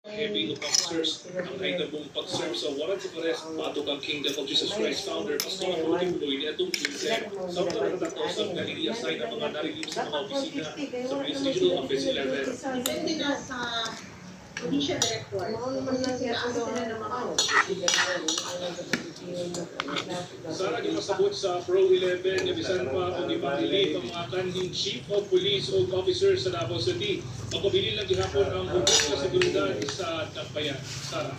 Heavy officers ang naitabong pag-serve sa warrant of arrest patok ang Kingdom of Jesus Christ founder Pastor Apollo Kibuloy ni atong Kinsel. Sa mga nakatausap na niliyasay ang mga narilip sa mga opisina sa Police Regional Office 11. Depende na sa Judicial Director. Sila ng mga Sa naging masabot sa Pro 11, nabisan pa o ipanilip ang mga kanhing Chief of Police o Officers sa Davao City. Magpabilin lang gihapon ang hukong na seguridad sa Tagbayan. Sara.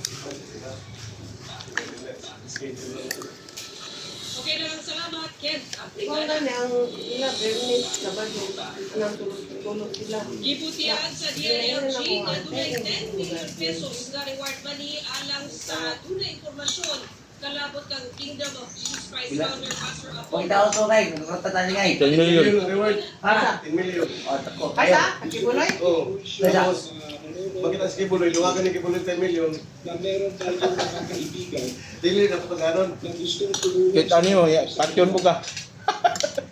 Okay na lang, salamat, Ken. Kung gani ang ila Bernis Sabado, nang tulog sila. Giputian sa DILG na dunay 10 million pesos na reward money alang sa dunay informasyon kalabot kang Kingdom of Jesus Christ founder Pastor Kung Apollo. itaw to kay, nagkota tali ngay. 10 million. Reward. Ha? 10 million. O, tako. Kasa, Kibuloy? Oo. Tapos, bakit ang Kibuloy, luwagan ni Kibuloy 10 million. Na meron tayong mga kaibigan Dili na pag-anon. na gustong tulungan Kita niyo, pasyon mo ka.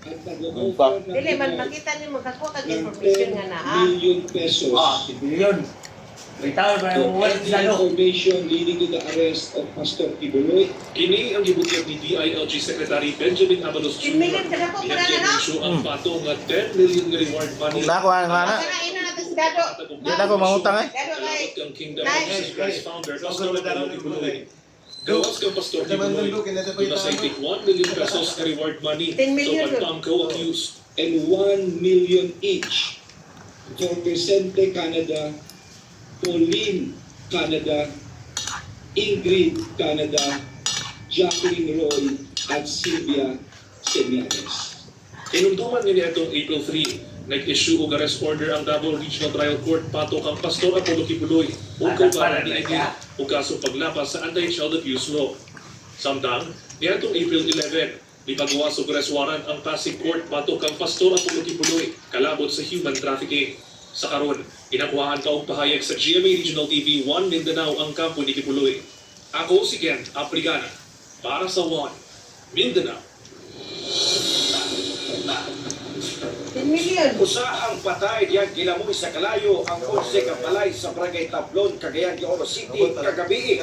at nag-offer ng Dili man makita ni magkakuha kag information nga na ha. million pesos. Ah, 10 million. Itaw ba yung word sa lo? Information leading to the arrest of Pastor Kibuloy. Kini ang gibutyag ni DILG Secretary Benjamin Avalos 10 million kada ko para na no? Issue ang pato nga 10 million nga reward money. Kung nako ang mana, Kana ina na to Dado. di na ko mangutang eh. Dado kay Ang Kingdom of Jesus Christ founder Pastor Apollo Kibuloy. Gawas kang Pastor Kibuloy. Doon sa 1 million pesos na reward money. 10 million So pagpangko accused. And 1 million each for Vicente Canada, Pauline Canada, Ingrid Canada, Jacqueline Roy, at Sylvia Senianes. Inumduman niya itong April 3, nag-issue og arrest order ang Davao Regional Trial Court patok ang Pastor Apollo Kibuloy o kaubaran ni Aguila o kaso paglapas sa Anti-Child Abuse Law. Samtang, niya itong April 11, ipagawa sa arrest warrant ang Pasig Court patok ang Pastor Apollo Kibuloy kalabot sa human trafficking. Sa karon, inakuhaan pa og pahayag sa GMA Regional TV 1 Mindanao ang kampo ni Kibuloy. Ako si Ken Aprigana para sa 1 Mindanao. 10 million. Usa ang patay diyan gilamoy sa kalayo ang 11 ka balay sa Barangay Tablon, Cagayan de Oro City kagabi.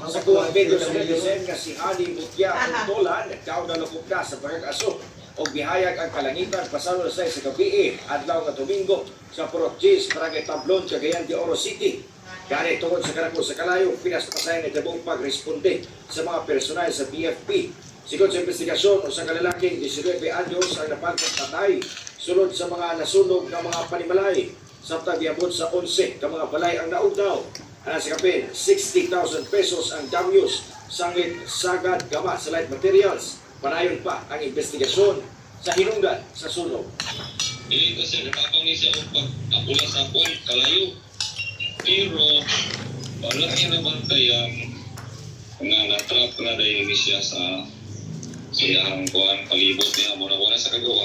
Sa kuwang video sa netizen nga si Ali Mutya Untolan nagkaon na lukupda sa pagkakaso og bihayag ang kalangitan pasalo sa gabi adlaw nga Domingo sa Purokjis, Barangay Tablon, Cagayan de Oro City. Gani tungod sa kanako sa kalayo, pinaspasay na dabong pagresponde sa mga personal sa BFP. Sigon sa investigasyon, sa kalalaking 19 anyos ang napangkat patay sulod sa mga nasunog ng mga panimalay. Samtang diabot sa 11 ka mga balay ang naugnaw. Sa kapin, 60,000 pesos ang damages, sangit, sagad, gama sa light materials. Panayon pa ang investigasyon sa hinungdan sa sunog. Dili kasi nakapang ni siya pagkapula sa kwan, kalayo. Pero, wala niya naman kaya nga natrap na dahil siya sa iyang kuhan, palibot niya, muna sa kagawas.